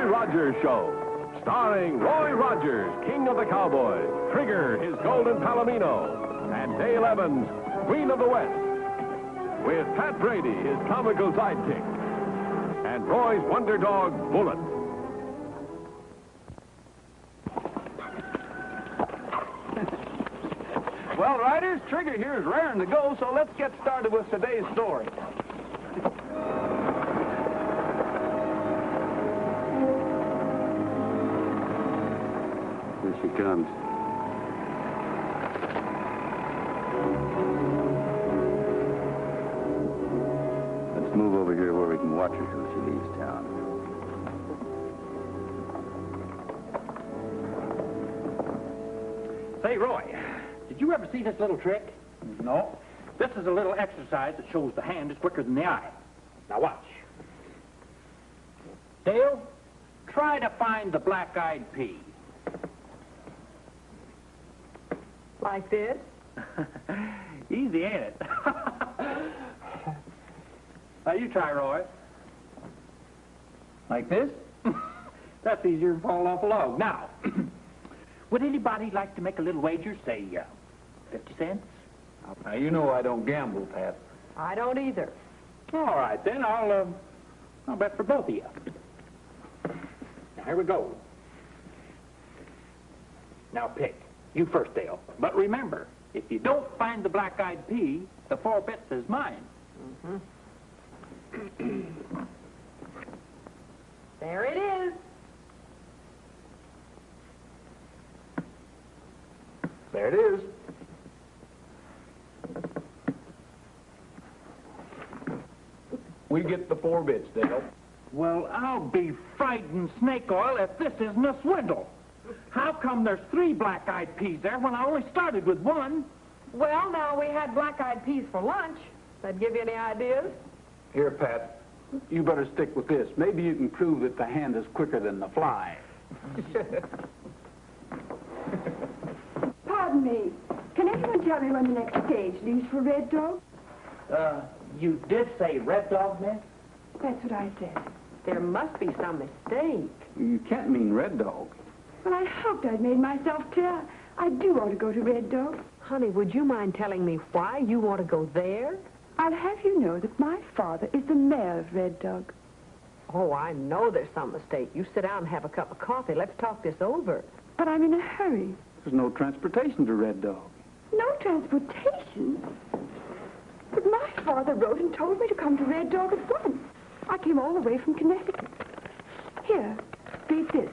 Rogers Show. Starring Roy Rogers, King of the Cowboys, Trigger, his golden palomino, and Dale Evans, Queen of the West. With Pat Brady, his comical sidekick, and Roy's wonder dog, Bullet. Well, riders, Trigger here is raring to go, so let's get started with today's story. Here she comes. Let's move over here where we can watch her till she leaves town. Say, Roy, did you ever see this little trick? No. This is a little exercise that shows the hand is quicker than the eye. Now watch. Dale, try to find the black-eyed pea. Like this? Easy, ain't it? Now you try, Roy. Like this? That's easier than falling off a log. Now, would anybody like to make a little wager, say 50 cents? Now, you know I don't gamble, Pat. I don't either. All right, then I'll bet for both of you. Now, here we go. Now pick. You first, Dale. But remember, if you don't find the black-eyed pea, the 4 bits is mine. There it is. There it is. We get the 4 bits, Dale. Well, I'll be frightened snake oil if this isn't a swindle. How come there's 3 black-eyed peas there when I only started with 1? Well, now, we had black-eyed peas for lunch. That give you any ideas? Here, Pat, you better stick with this. Maybe you can prove that the hand is quicker than the fly. Pardon me. Can anyone tell me when the next stage leaves for Red Dog? You did say Red Dog, miss? That's what I said. There must be some mistake. You can't mean Red Dog. Well, I hoped I'd made myself clear. I do want to go to Red Dog. Honey, would you mind telling me why you want to go there? I'll have you know that my father is the mayor of Red Dog. Oh, I know there's some mistake. You sit down and have a cup of coffee. Let's talk this over. But I'm in a hurry. There's no transportation to Red Dog. No transportation. But my father wrote and told me to come to Red Dog at once. I came all the way from Connecticut. Here, read this.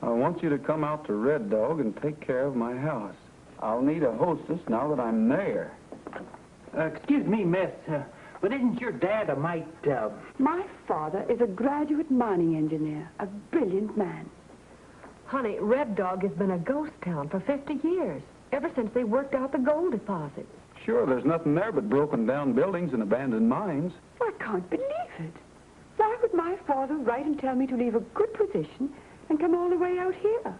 I want you to come out to Red Dog and take care of my house. I'll need a hostess now that I'm there. Excuse me, miss, but isn't your dad a mite, My father is a graduate mining engineer, a brilliant man. Honey, Red Dog has been a ghost town for 50 years, ever since they worked out the gold deposits. Sure, there's nothing there but broken down buildings and abandoned mines. I can't believe it. Why would my father write and tell me to leave a good position and come all the way out here?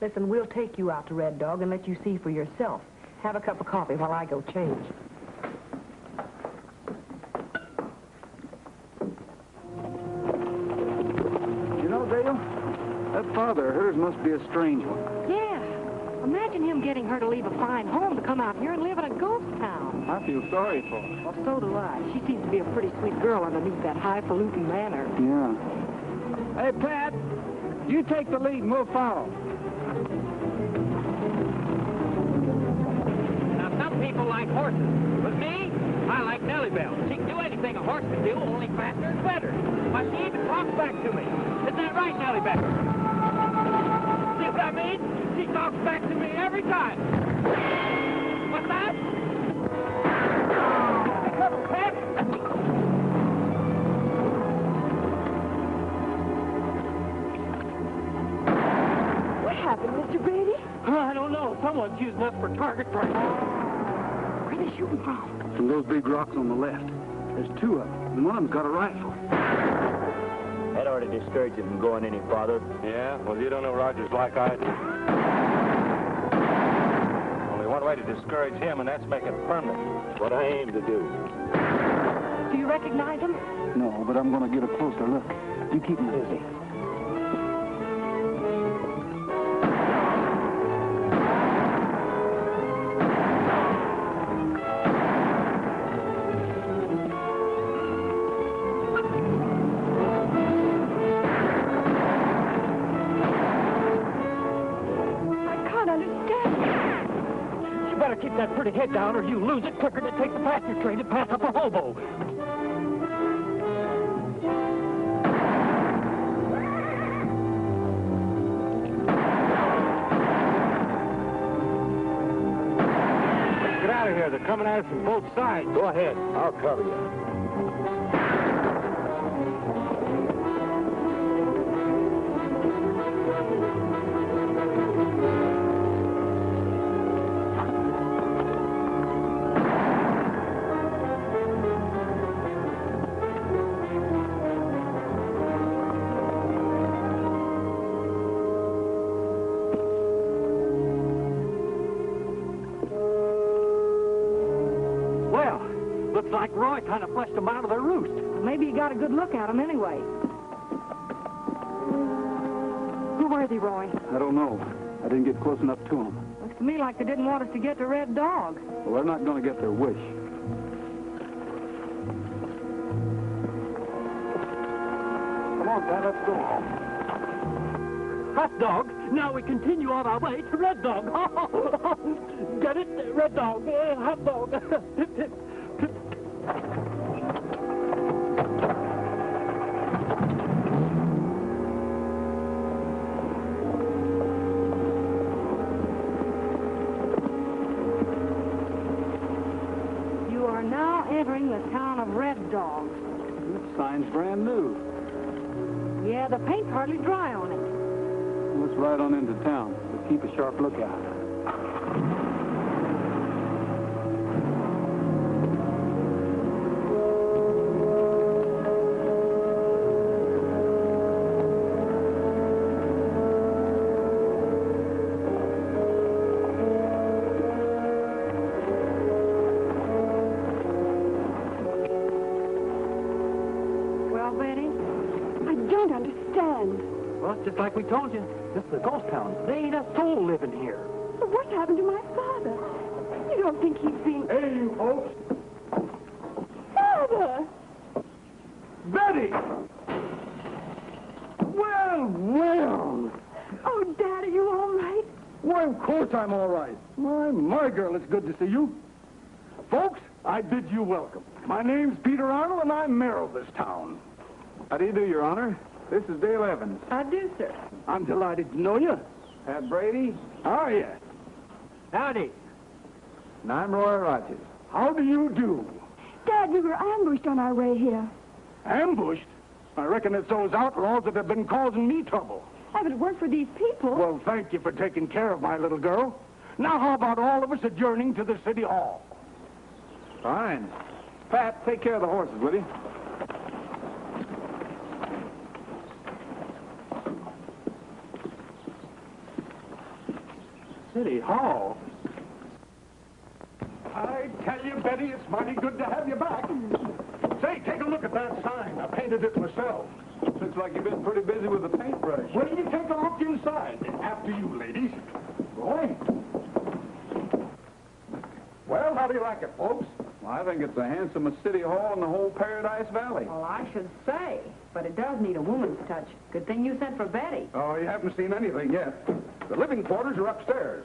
Listen, we'll take you out to Red Dog and let you see for yourself. Have a cup of coffee while I go change. You know, Dale, that father of hers must be a strange one. Yeah. Imagine him getting her to leave a fine home to come out here and live in a ghost town. I feel sorry for her. Well, so do I. She seems to be a pretty sweet girl underneath that highfalutin manner. Yeah. Hey, Pat, you take the lead and we'll follow. Now, some people like horses. With me, I like Nellybelle. She can do anything a horse can do, only faster and better. Why, she even talks back to me. Isn't that right, Nellybelle? See what I mean? She talks back to me every time. What's that? Pat! What happened, Mr. Brady? I don't know. Someone's using us for target practice. Where are they shooting from? From those big rocks on the left. There's 2 of them, and one of them's got a rifle. That ought to discourage him from going any farther. Yeah? Well, you don't know Rogers like I do. Only one way to discourage him, and that's make it permanent. What I aim to do. Do you recognize him? No, but I'm going to get a closer look. You keep me busy. Keep that pretty head down or you lose it quicker than take the passenger train to pass up a hobo. Let's get out of here. They're coming at us from both sides. Go ahead. I'll cover you. Looks like Roy kind of flushed them out of their roost. Maybe you got a good look at them anyway. Who were they, Roy? I don't know. I didn't get close enough to them. Looks to me like they didn't want us to get the Red Dog. Well, they're not going to get their wish. Come on, Dad, let's go. Hot Dog, now we continue on our way to Red Dog. Get it? Red Dog, Hot Dog. You are now entering the town of Red Dog. This sign's brand new. Yeah, the paint's hardly dry on it. Let's ride on into town, but keep a sharp lookout. Well, Betty? I don't understand. Well, it's just like we told you. This is a ghost town. There ain't a soul living here. But what happened to my father? You don't think he's been... Hey, you folks. Father! Betty! Well, well. Oh, Dad, are you all right? Why, of course I'm all right. My girl, it's good to see you. Folks, I bid you welcome. My name's Peter Arnold, and I'm mayor of this town. How do you do, Your Honor? This is Dale Evans. I do, sir. I'm delighted to know you. Pat Brady. How are you? Howdy. And I'm Roy Rogers. How do you do? Dad, we were ambushed on our way here. Ambushed? I reckon it's those outlaws that have been causing me trouble. If it weren't for these people... Well, thank you for taking care of my little girl. Now, how about all of us adjourning to the city hall? Fine. Pat, take care of the horses, will you? City Hall? I tell you, Betty, it's mighty good to have you back. Say, take a look at that sign. I painted it myself. Looks like you've been pretty busy with the paintbrush. Well, you take a look inside. After you, ladies. Roy? Well, how do you like it, folks? Well, I think it's the handsomest city hall in the whole Paradise Valley. Well, I should say. But it does need a woman's touch. Good thing you sent for Betty. Oh, you haven't seen anything yet. The living quarters are upstairs.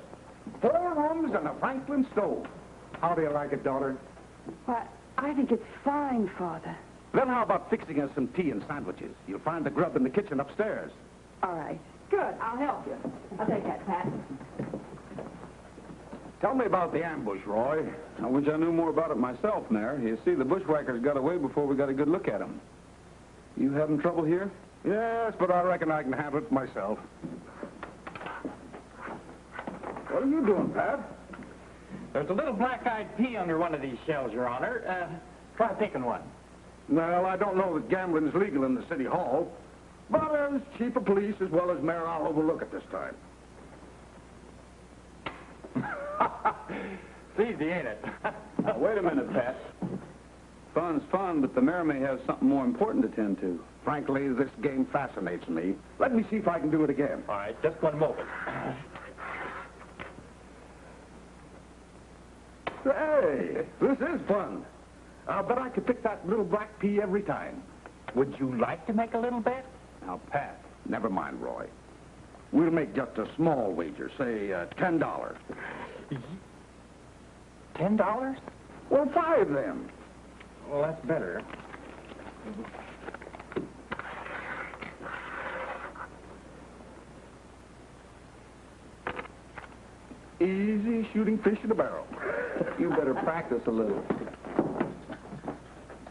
4 rooms and a Franklin stove. How do you like it, daughter? Why, I think it's fine, Father. Then how about fixing us some tea and sandwiches? You'll find the grub in the kitchen upstairs. All right. Good. I'll help you. I'll take that, Pat. Tell me about the ambush, Roy. I wish I knew more about it myself, Nair. You see, the bushwhackers got away before we got a good look at them. You having trouble here? Yes, but I reckon I can handle it myself. What are you doing, Pat? There's a little black-eyed pea under one of these shells, Your Honor. Try picking one. Well, I don't know that gambling's legal in the city hall, but as chief of police as well as mayor, I'll overlook it this time. It's easy, ain't it? Now, wait a minute, Pat. Fun's fun, but the mayor may have something more important to tend to. Frankly, this game fascinates me. Let me see if I can do it again. All right, just one moment. Hey, this is fun. I'll bet I could pick that little black pea every time. Would you like to make a little bet? Now, Pat, never mind, Roy. We'll make just a small wager, say $10. $10? Well, 5 then. Well, that's better. Easy shooting fish in a barrel. You better practice a little.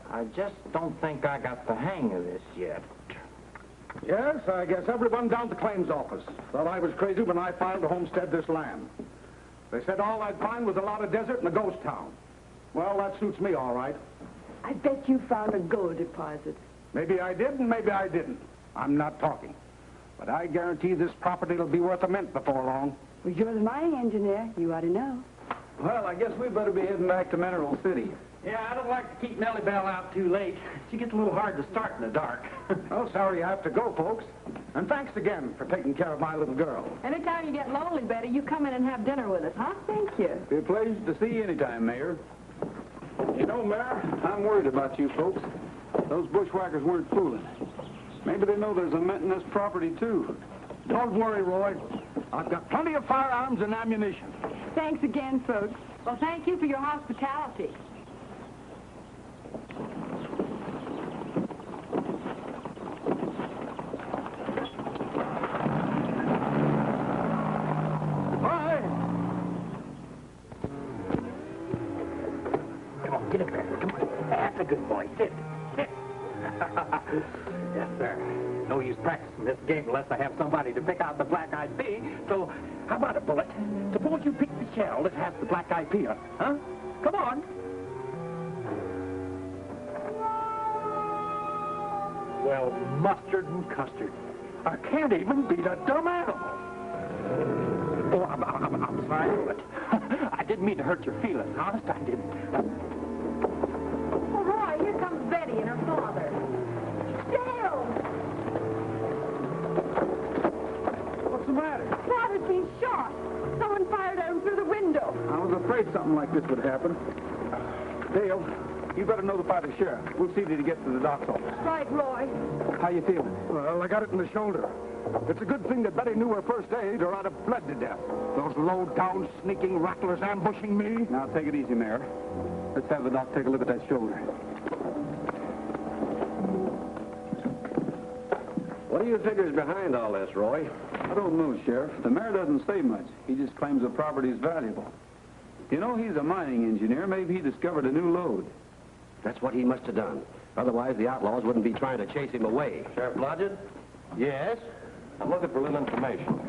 I just don't think I got the hang of this yet. Yes, I guess everyone down at the claims office thought I was crazy when I filed to homestead this land. They said all I'd find was a lot of desert and a ghost town. Well, that suits me all right. I bet you found a gold deposit. Maybe I did and maybe I didn't. I'm not talking. But I guarantee this property will be worth a mint before long. Well, you're the mining engineer. You ought to know. Well, I guess we better be heading back to Mineral City. Yeah, I don't like to keep Nellybelle out too late. She gets a little hard to start in the dark. Oh, sorry you have to go, folks. And thanks again for taking care of my little girl. Anytime you get lonely, Betty, you come in and have dinner with us, huh? Thank you. Be a pleasure to see you anytime, Mayor. You know, Mayor, I'm worried about you folks. Those bushwhackers weren't fooling. Maybe they know there's a mint in this property, too. don't worry, Roy. I've got plenty of firearms and ammunition. Thanks again, folks. Well, thank you for your hospitality. Bye. Come on, get up there. Come on. That's a good boy. Sit. Sit. Yes, sir. No use practicing this game unless I have somebody to pick out the black-eyed pea. So, how about it, Bullet? Suppose you pick the shell that has the black-eyed pea on it, huh? Come on. Well, mustard and custard. I can't even beat a dumb animal. Oh, I'm sorry, Bullet. I didn't mean to hurt your feelings. Honest, I didn't. Oh, Roy, here comes Betty and her father. Dale! What's the matter? Father's been shot. Someone fired at him through the window. I was afraid something like this would happen. Dale, you better notify the sheriff. We'll see that he gets to the doc's office. Right, Roy. How you feeling? Well, I got it in the shoulder. It's a good thing that Betty knew her first aid or I'd have bled to death. Those low-down, sneaking rattlers ambushing me. Now, take it easy, Mayor. Let's have the doc take a look at that shoulder. What do you figure is behind all this, Roy? I don't know, Sheriff. The mayor doesn't say much. He just claims the property is valuable. You know, he's a mining engineer. Maybe he discovered a new lode. That's what he must have done. Otherwise, the outlaws wouldn't be trying to chase him away. Sheriff Blodgett? Yes? I'm looking for a little information.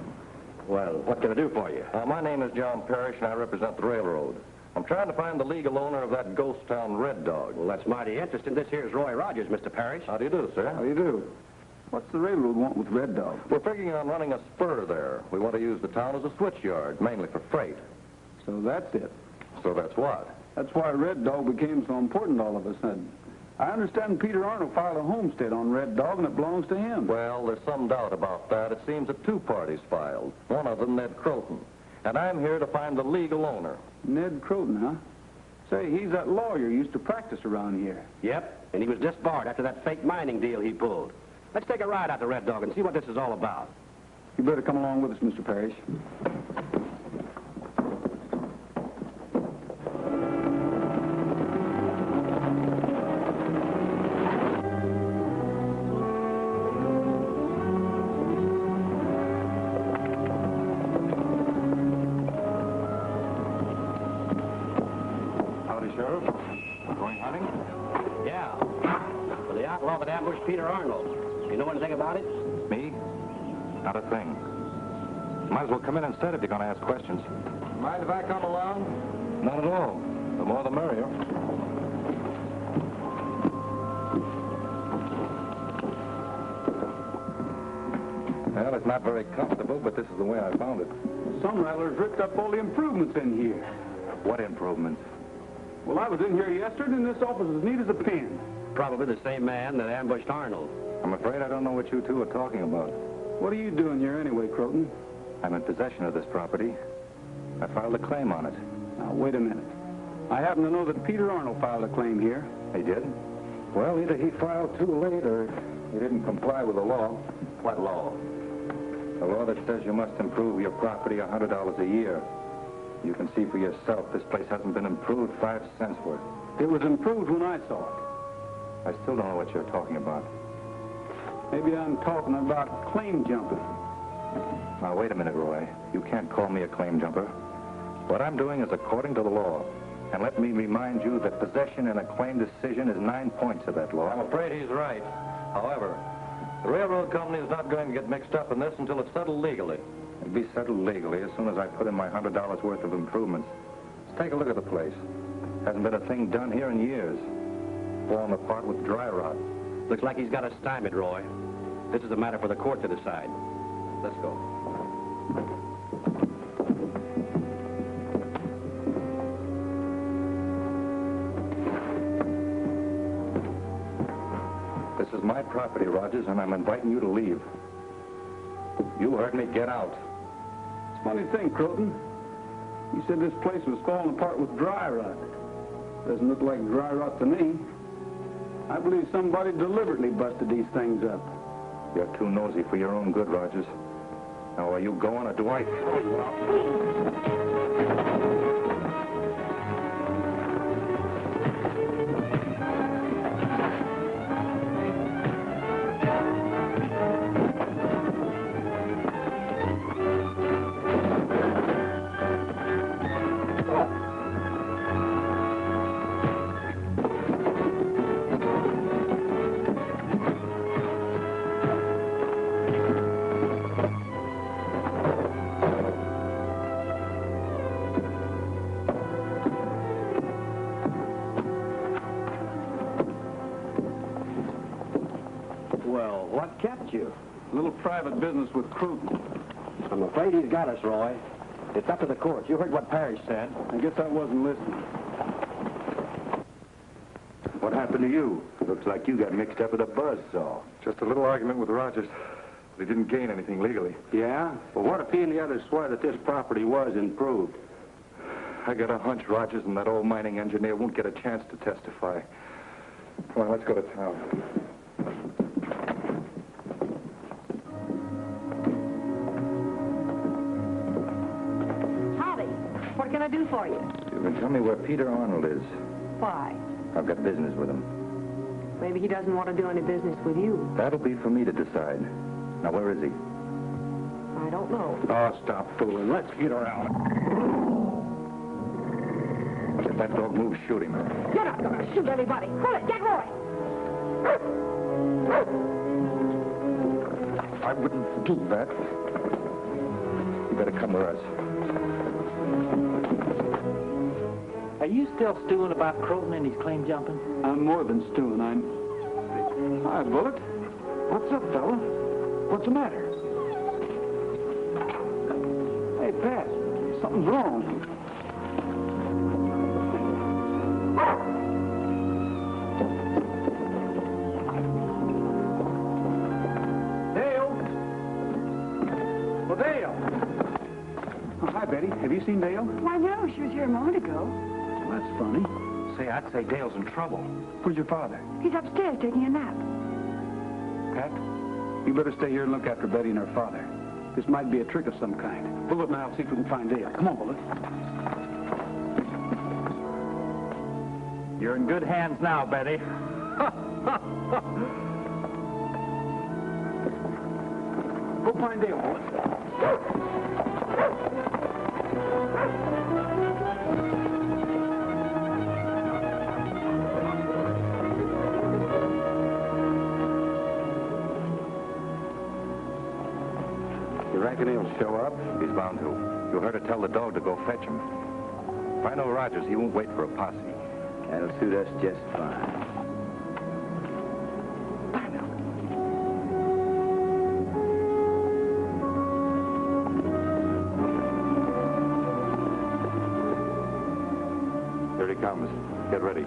Well, what can I do for you? My name is John Parrish, and I represent the railroad. I'm trying to find the legal owner of that ghost town Red Dog. Well, that's mighty interesting. This here's Roy Rogers, Mr. Parrish. How do you do, sir? How do you do? What's the railroad want with Red Dog? We're figuring on running a spur there. We want to use the town as a switch yard, mainly for freight. So that's it. So that's what? That's why Red Dog became so important all of a sudden. I understand Peter Arnold filed a homestead on Red Dog, and it belongs to him. Well, there's some doubt about that. It seems that two parties filed. One of them, Ned Croton. And I'm here to find the legal owner. Ned Croton, huh? Say, he's that lawyer who used to practice around here. Yep, and he was disbarred after that fake mining deal he pulled. Let's take a ride out to Red Dog and see what this is all about. You better come along with us, Mr. Parrish. Peter Arnold. You know anything about it? Me? Not a thing. Might as well come in instead if you're going to ask questions. Mind if I come along? Not at all. The more the merrier. Well, it's not very comfortable, but this is the way I found it. Some rattlers ripped up all the improvements in here. What improvements? Well, I was in here yesterday, and this office is as neat as a pin. Probably the same man that ambushed Arnold. I'm afraid I don't know what you two are talking about. What are you doing here anyway, Croton? I'm in possession of this property. I filed a claim on it. Now, wait a minute. I happen to know that Peter Arnold filed a claim here. He did? Well, either he filed too late or he didn't comply with the law. What law? A law that says you must improve your property $100 a year. You can see for yourself this place hasn't been improved 5 cents worth. It was improved when I saw it. I still don't know what you're talking about. Maybe I'm talking about claim jumping. Now, wait a minute, Roy. You can't call me a claim jumper. What I'm doing is according to the law. And let me remind you that possession in a claim decision is 9 points of that law. I'm afraid he's right. However, the railroad company is not going to get mixed up in this until it's settled legally. It'll be settled legally as soon as I put in my $100 worth of improvements. Let's take a look at the place. Hasn't been a thing done here in years. Falling apart with dry rot. Looks like he's got us stymied, Roy. This is a matter for the court to decide. Let's go. This is my property, Rogers, and I'm inviting you to leave. You heard me. Get out. It's a funny thing, Croton. You said this place was falling apart with dry rot. Doesn't look like dry rot to me. I believe somebody deliberately busted these things up. You're too nosy for your own good, Rogers. Now, are you going, or do I throw you out? Well, what kept you? A little private business with Croton. I'm afraid he's got us, Roy. It's up to the court. You heard what Parrish said. I guess I wasn't listening. What happened to you? Looks like you got mixed up with a buzzsaw. Just a little argument with Rogers. They didn't gain anything legally. Yeah? Well, what if he and the others swear that this property was improved? I got a hunch Rogers and that old mining engineer won't get a chance to testify. Come on, let's go to town. What can I do for you? You can tell me where Peter Arnold is. Why? I've got business with him. Maybe he doesn't want to do any business with you. That'll be for me to decide. Now, where is he? I don't know. Oh, stop fooling. Let's get around. If that dog moves, shoot him. You're not going to shoot anybody. Pull it. Get Roy. I wouldn't do that. You better come with us. Are you still stewing about Croton and his claim jumping? I'm more than stewing. Hi, Bullet. What's up, fella? What's the matter? Hey, Pat, something's wrong. Dale! Well, Dale! Oh, hi, Betty. Have you seen Dale? Why, no, she was here a moment ago. Well, that's funny. Say, I'd say Dale's in trouble. Where's your father? He's upstairs taking a nap. Pat, you better stay here and look after Betty and her father. This might be a trick of some kind. Bullet and I'll see if we can find Dale. Come on, Bullet. You're in good hands now, Betty. Go find Dale, Bullet. You reckon he'll show up? He's bound to. You heard her tell the dog to go fetch him. If I know Rogers, he won't wait for a posse. That'll suit us just fine. Here he comes. Get ready.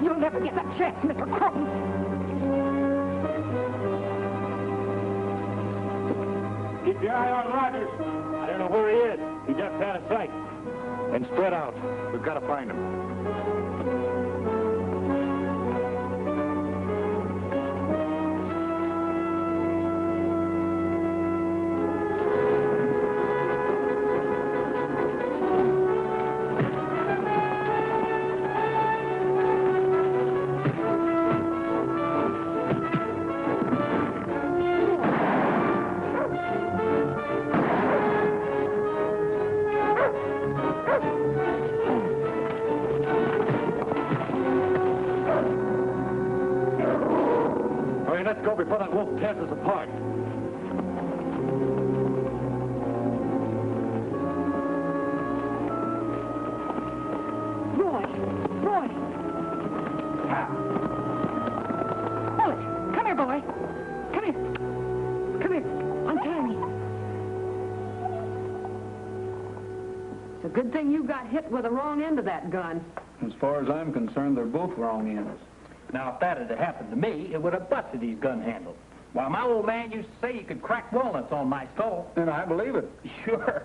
You'll never get that chance, Mr. Croton. Keep your eye on Rogers. I don't know where he is. He just out of sight. And spread out. We've got to find him. Let's go before that wolf tears us apart. Roy! Bullet, come here, boy. Come here. Untie me. It's a good thing you got hit with the wrong end of that gun. As far as I'm concerned, they're both wrong ends. Now, if that had happened to me, it would have busted these gun handles. Why, my old man used to say you could crack walnuts on my skull. And I believe it. Sure.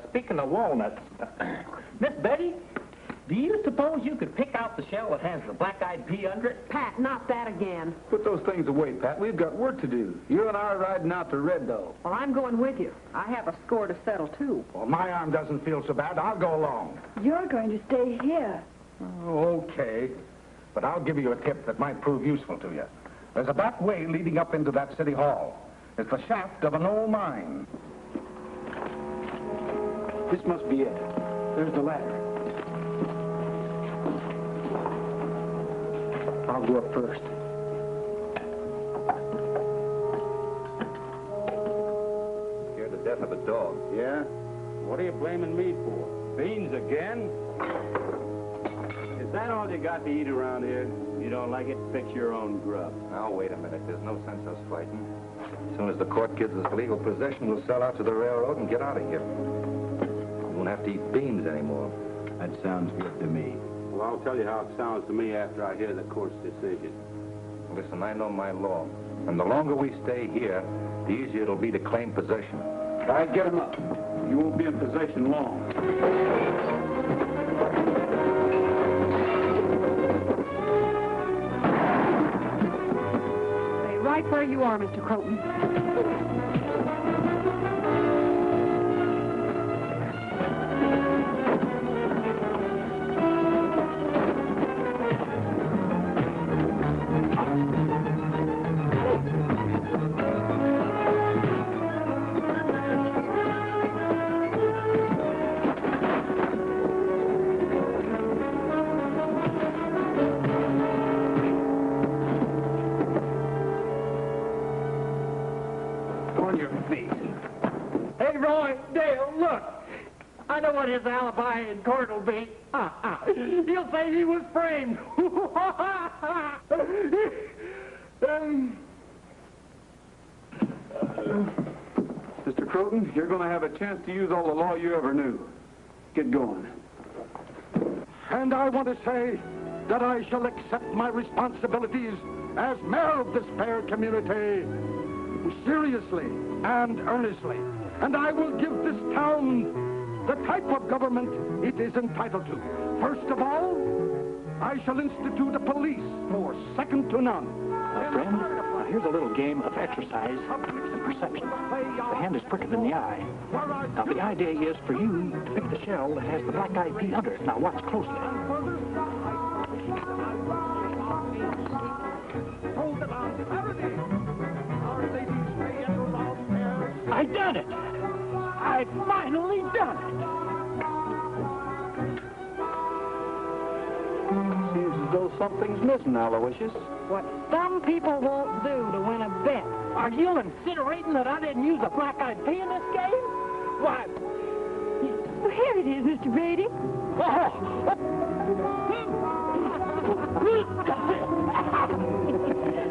Speaking of walnuts, Miss Betty, do you suppose you could pick out the shell that has the black-eyed pea under it? Pat, not that again. Put those things away, Pat. We've got work to do. You and I are riding out to Red Dog. Well, I'm going with you. I have a score to settle, too. Well, my arm doesn't feel so bad. I'll go along. You're going to stay here. Oh, okay. But I'll give you a tip that might prove useful to you. There's a back way leading up into that city hall. It's the shaft of an old mine. This must be it. There's the ladder. I'll go up first. Scared to death of a dog. Yeah? What are you blaming me for? Beans again? Is that all you got to eat around here? You don't like it, fix your own grub. Now, wait a minute. There's no sense us fighting. As soon as the court gives us legal possession, we'll sell out to the railroad and get out of here. We won't have to eat beans anymore. That sounds good to me. Well, I'll tell you how it sounds to me after I hear the court's decision. Listen, I know my law. And the longer we stay here, the easier it'll be to claim possession. Try to get him up. You won't be in possession long. Stay right where you are, Mr. Croton. Hey, Roy, Dale, look. I know what his alibi in court will be. He'll say he was framed. Mr. Croton, you're going to have a chance to use all the law you ever knew. Get going. And I want to say that I shall accept my responsibilities as mayor of this fair community seriously and earnestly. And I will give this town the type of government it is entitled to. First of all, I shall institute a police force second to none. Friend, here's a little game of exercise and perception. The hand is quicker than the eye. Now, the idea is for you to pick the shell that has the black-eyed pea under it. Now, watch closely. I done it! I finally done it! Seems as though something's missing, Aloysius. What some people won't do to win a bet. Are you insinuating that I didn't use a black-eyed pea in this game? Why, here it is, Mr. Brady.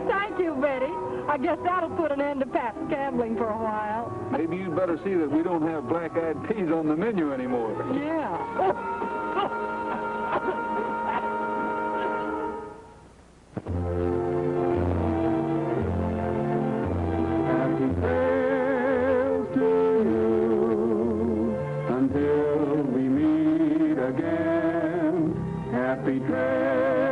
Thank you, Betty. I guess that'll put an end to Pat's gambling for a while. Maybe you'd better see that we don't have black-eyed peas on the menu anymore. Yeah. Happy trails to you until we meet again. Happy trails.